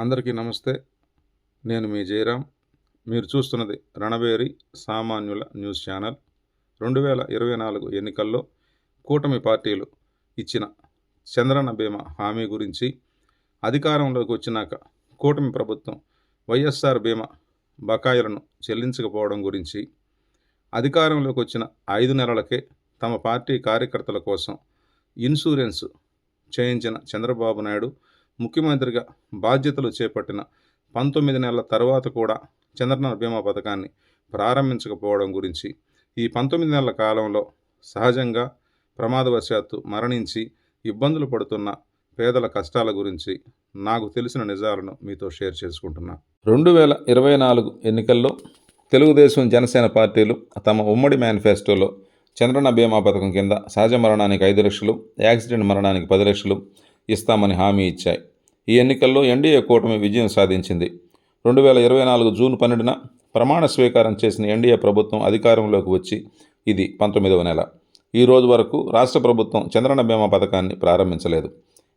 అందరికీ నమస్తే. నేను మీ జయరాం. మీరు చూస్తున్నది రణబేరి సామాన్యుల న్యూస్ ఛానల్. 2024 ఎన్నికల్లో కూటమి పార్టీలు ఇచ్చిన చంద్రన్న బీమా హామీ గురించి, అధికారంలోకి వచ్చినాక కూటమి ప్రభుత్వం వైఎస్ఆర్ బీమా బకాయిలను చెల్లించకపోవడం గురించి, అధికారంలోకి వచ్చిన 5 నెలలకే తమ పార్టీ కార్యకర్తల కోసం ఇన్సూరెన్స్ చేయించిన చంద్రబాబు నాయుడు ముఖ్యమంత్రిగా బాధ్యతలు చేపట్టిన 19 నెలల తర్వాత కూడా చంద్రన్న బీమా పథకాన్ని ప్రారంభించకపోవడం గురించి, ఈ 19 నెలల కాలంలో సహజంగా ప్రమాదవశాత్తు మరణించి ఇబ్బందులు పడుతున్న పేదల కష్టాల గురించి నాకు తెలిసిన నిజాలను మీతో షేర్ చేసుకుంటున్నా. 2024 ఎన్నికల్లో తెలుగుదేశం, జనసేన పార్టీలు తమ ఉమ్మడి మేనిఫెస్టోలో చంద్రన్న బీమా పథకం కింద సహజ మరణానికి 5 లక్షలు, యాక్సిడెంట్ మరణానికి 10 లక్షలు ఇస్తామని హామీ ఇచ్చాయి. ఈ ఎన్నికల్లో ఎన్డీఏ కూటమి విజయం సాధించింది. 2024 జూన్ 12న ప్రమాణ స్వీకారం చేసిన ఎన్డీఏ ప్రభుత్వం అధికారంలోకి వచ్చి ఇది 19వ నెల. ఈ రోజు వరకు రాష్ట్ర ప్రభుత్వం చంద్రన్న బీమా పథకాన్ని ప్రారంభించలేదు.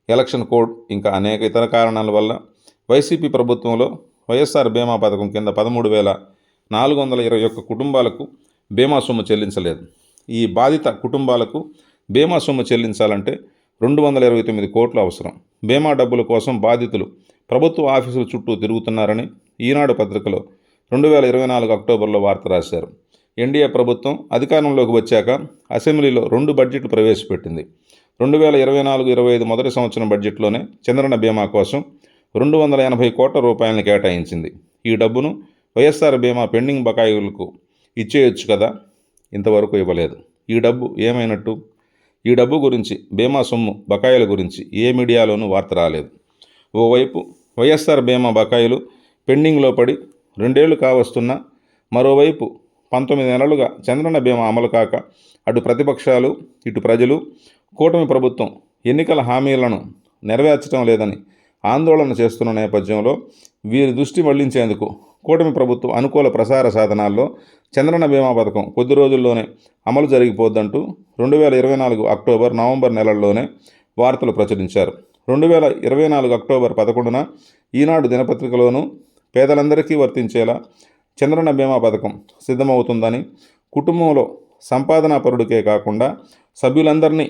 ఎలక్షన్ కోడ్ ఇంకా అనేక ఇతర కారణాల వల్ల వైసీపీ ప్రభుత్వంలో వైఎస్ఆర్ బీమా పథకం కింద 13,421 కుటుంబాలకు బీమా సొమ్ము చెల్లించలేదు. ఈ బాధిత కుటుంబాలకు బీమా సొమ్ము చెల్లించాలంటే 229 కోట్లు అవసరం. బీమా డబ్బుల కోసం బాధితులు ప్రభుత్వ ఆఫీసుల చుట్టూ తిరుగుతున్నారని ఈనాడు పత్రికలో 2024 అక్టోబర్లో వార్త రాశారు. ఎన్డీఏ ప్రభుత్వం అధికారంలోకి వచ్చాక అసెంబ్లీలో 2 బడ్జెట్లు ప్రవేశపెట్టింది. 2024-25 మొదటి సంవత్సరం బడ్జెట్లోనే చంద్రన్న బీమా కోసం 280 కోట్ల రూపాయలను కేటాయించింది. ఈ డబ్బును వైఎస్ఆర్ బీమా పెండింగ్ బకాయిలకు ఇచ్చేయొచ్చు కదా, ఇంతవరకు ఇవ్వలేదు. ఈ డబ్బు ఏమైనట్టు? ఈ డబ్బు గురించి, బీమా సొమ్ము బకాయిల గురించి ఏ మీడియాలోనూ వార్త రాలేదు. ఓవైపు వైఎస్ఆర్ బీమా బకాయిలు పెండింగ్లో పడి 2 ఏళ్లు కావస్తున్నా, మరోవైపు 19 నెలలుగా చంద్రన్న బీమా అమలు కాక అటు ప్రతిపక్షాలు, ఇటు ప్రజలు కూటమి ప్రభుత్వం ఎన్నికల హామీలను నెరవేర్చడం లేదని ఆందోళన చేస్తున్న నేపథ్యంలో వీరి దృష్టి మళ్లించేందుకు కూటమి ప్రభుత్వం అనుకూల ప్రసార సాధనాల్లో చంద్రన్న బీమా పథకం కొద్ది రోజుల్లోనే అమలు జరిగిపోద్దంటూ 2024 అక్టోబర్, నవంబర్ నెలల్లోనే వార్తలు ప్రచురించారు. 2024 అక్టోబర్ 11న ఈనాడు దినపత్రికలోనూ పేదలందరికీ వర్తించేలా చంద్రన్న బీమా పథకం సిద్ధమవుతుందని, కుటుంబంలో సంపాదనా పరుడికే కాకుండా సభ్యులందరినీ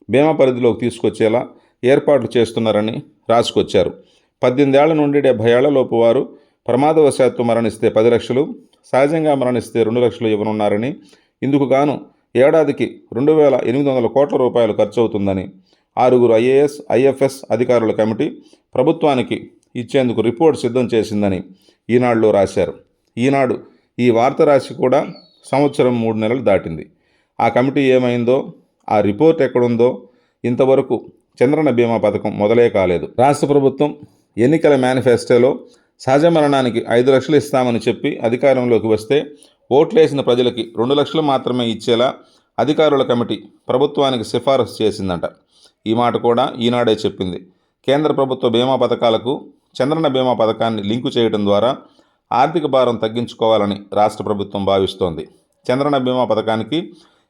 బీమా పరిధిలోకి తీసుకొచ్చేలా ఏర్పాట్లు చేస్తున్నారని రాసుకొచ్చారు. 18 ఏళ్ల నుండి 70 ఏళ్లలోపు వారు ప్రమాదవశాత్తు మరణిస్తే 10 లక్షలు, సహజంగా మరణిస్తే 2 లక్షలు ఇవ్వనున్నారని, ఇందుకు గాను ఏడాదికి 2,800 కోట్ల రూపాయలు ఖర్చు అవుతుందని 6 ఐఏఎస్, ఐఎఫ్ఎస్ అధికారుల కమిటీ ప్రభుత్వానికి ఇచ్చేందుకు రిపోర్ట్ సిద్ధం చేసిందని ఈనాడులో రాశారు. ఈనాడు ఈ వార్త రాసి కూడా సంవత్సరం 3 నెలలు దాటింది. ఆ కమిటీ ఏమైందో, ఆ రిపోర్ట్ ఎక్కడుందో, ఇంతవరకు చంద్రన్న బీమా పథకం మొదలే కాలేదు. రాష్ట్ర ప్రభుత్వం ఎన్నికల మేనిఫెస్టోలో సహజ మరణానికి 5 లక్షలు ఇస్తామని చెప్పి అధికారంలోకి వస్తే ఓట్లేసిన ప్రజలకి 2 లక్షలు మాత్రమే ఇచ్చేలా అధికారుల కమిటీ ప్రభుత్వానికి సిఫారసు చేసిందట. ఈ మాట కూడా ఈనాడే చెప్పింది. కేంద్ర ప్రభుత్వ బీమా పథకాలకు చంద్రన్న బీమా పథకాన్ని లింకు చేయడం ద్వారా ఆర్థిక భారం తగ్గించుకోవాలని రాష్ట్ర ప్రభుత్వం భావిస్తోంది. చంద్రన్న బీమా పథకానికి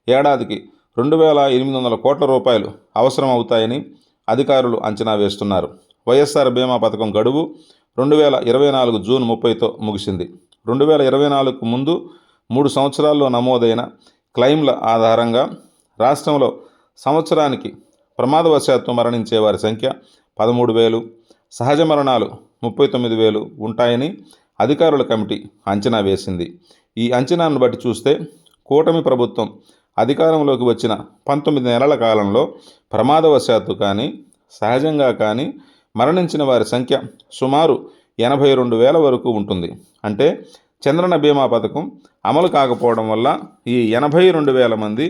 ఏడాదికి 2,800 కోట్ల రూపాయలు అవసరం అవుతాయని అధికారులు అంచనా వేస్తున్నారు. వైఎస్ఆర్ బీమా పథకం గడువు 2024 జూన్ 30తో ముగిసింది. 2024కు ముందు 3 సంవత్సరాల్లో నమోదైన క్లెయిమ్ల ఆధారంగా రాష్ట్రంలో సంవత్సరానికి ప్రమాదవశాత్తు మరణించే వారి సంఖ్య 13,000, సహజ మరణాలు 39,000 ఉంటాయని అధికారుల కమిటీ అంచనా వేసింది. ఈ అంచనాను బట్టి చూస్తే కూటమి ప్రభుత్వం అధికారంలోకి వచ్చిన 19 నెలల కాలంలో ప్రమాదవశాత్తు కానీ, సహజంగా కానీ మరణించిన వారి సంఖ్య సుమారు 82,000 వరకు ఉంటుంది. అంటే చంద్రన్న బీమా పథకం అమలు కాకపోవడం వల్ల ఈ 82,000 మంది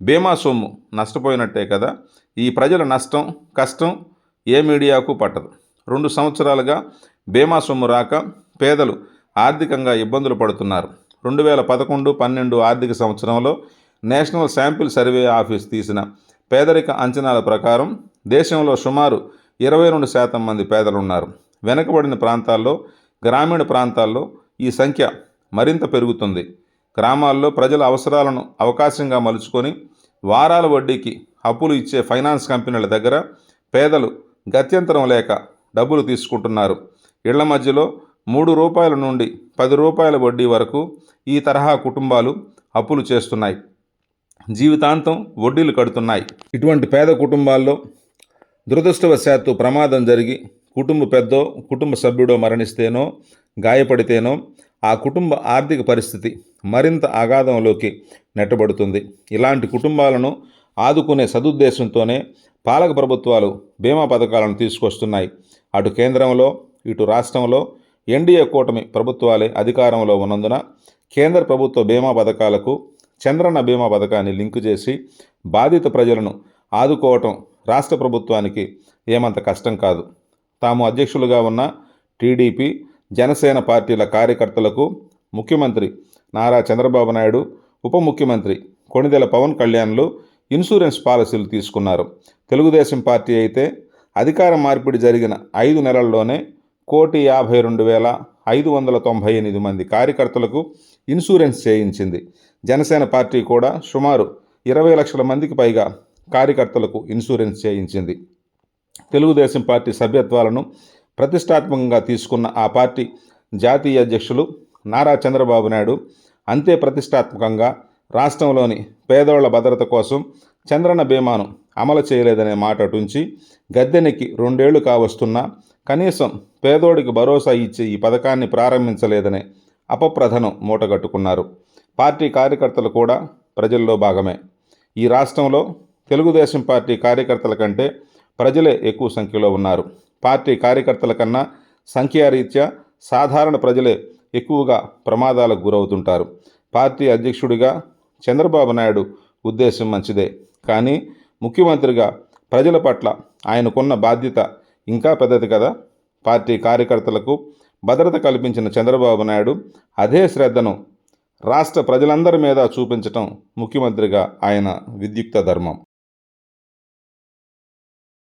బీమా సొమ్ము నష్టపోయినట్టే కదా. ఈ ప్రజల నష్టం, కష్టం ఏ మీడియాకు పట్టదు. 2 సంవత్సరాలుగా బీమా సొమ్ము రాక పేదలు ఆర్థికంగా ఇబ్బందులు పడుతున్నారు. 2011-12 ఆర్థిక సంవత్సరంలో నేషనల్ శాంపిల్ సర్వే ఆఫీస్ తీసిన పేదరిక అంచనాల ప్రకారం దేశంలో సుమారు 22% మంది పేదలున్నారు. వెనుకబడిన ప్రాంతాల్లో, గ్రామీణ ప్రాంతాల్లో ఈ సంఖ్య మరింత పెరుగుతుంది. గ్రామాల్లో ప్రజల అవసరాలను అవకాశంగా మలుచుకొని వారాల వడ్డీకి అప్పులు ఇచ్చే ఫైనాన్స్ కంపెనీల దగ్గర పేదలు గత్యంతరం లేక డబ్బులు తీసుకుంటున్నారు. ఇళ్ల మధ్యలో ₹3 నుండి ₹10 వడ్డీ వరకు ఈ తరహా కుటుంబాలు అప్పులు చేస్తున్నాయి. జీవితాంతం వడ్డీలు కడుతున్నాయి. ఇటువంటి పేద కుటుంబాల్లో దురదృష్టవశాత్తు ప్రమాదం జరిగి కుటుంబ పెద్దో కుటుంబ సభ్యుడో మరణిస్తేనో గాయపడితేనో ఆ కుటుంబ ఆర్థిక పరిస్థితి మరింత అగాధంలోకి నెట్టబడుతుంది. ఇలాంటి కుటుంబాలను ఆదుకునే సదుద్దేశంతోనే పాలక ప్రభుత్వాలు బీమా పథకాలను తీసుకొస్తున్నాయి. అటు కేంద్రంలో ఇటు రాష్ట్రంలో ఎన్డీఏ కూటమి ప్రభుత్వాలే అధికారంలో ఉన్నందున కేంద్ర ప్రభుత్వ బీమా పథకాలకు చంద్రన్న బీమా పథకాన్ని లింకు చేసి బాధిత ప్రజలను ఆదుకోవటం రాష్ట్ర ప్రభుత్వానికి ఏమంత కష్టం కాదు. తాము అధ్యక్షులుగా ఉన్న టీడీపీ, జనసేన పార్టీల కార్యకర్తలకు ముఖ్యమంత్రి నారా చంద్రబాబు నాయుడు, ఉప ముఖ్యమంత్రి కొణిదెల పవన్ కళ్యాణ్లు ఇన్సూరెన్స్ పాలసీలు తీసుకున్నారు. తెలుగుదేశం పార్టీ అయితే అధికార మార్పిడి జరిగిన 5 నెలల్లోనే 1,52,598 మంది కార్యకర్తలకు ఇన్సూరెన్స్ చేయించింది. జనసేన పార్టీ కూడా సుమారు 20 లక్షల మందికి పైగా కార్యకర్తలకు ఇన్సూరెన్స్ చేయించింది. తెలుగుదేశం పార్టీ సభ్యత్వాలను ప్రతిష్టాత్మకంగా తీసుకున్న ఆ పార్టీ జాతీయ అధ్యక్షులు నారా చంద్రబాబు నాయుడు అంతే ప్రతిష్టాత్మకంగా రాష్ట్రంలోని పేదోళ్ల భద్రత కోసం చంద్రన్న బీమాను అమలు చేయలేదనే మాట అటుంచి గద్దెనెక్కి 2 ఏళ్లు కావస్తున్నా కనీసం పేదోడికి భరోసా ఇచ్చే ఈ పథకాన్ని ప్రారంభించలేదనే అపప్రథనం మూటగట్టుకున్నారు. పార్టీ కార్యకర్తలు కూడా ప్రజల్లో భాగమే. ఈ రాష్ట్రంలో తెలుగుదేశం పార్టీ కార్యకర్తల కంటే ప్రజలే ఎక్కువ సంఖ్యలో ఉన్నారు. పార్టీ కార్యకర్తల కన్నా సంఖ్యారీత్యా సాధారణ ప్రజలే ఎక్కువగా ప్రమాదాలకు గురవుతుంటారు. పార్టీ అధ్యక్షుడిగా చంద్రబాబు నాయుడు ఉద్దేశం మంచిదే, కానీ ముఖ్యమంత్రిగా ప్రజల పట్ల ఆయనకున్న బాధ్యత ఇంకా పెద్దది కదా. పార్టీ కార్యకర్తలకు భద్రత కల్పించిన చంద్రబాబు నాయుడు అదే శ్రద్ధను రాష్ట్ర ప్రజలందరి మీద చూపించటం ముఖ్యమంత్రిగా ఆయన విద్యుక్త ధర్మం.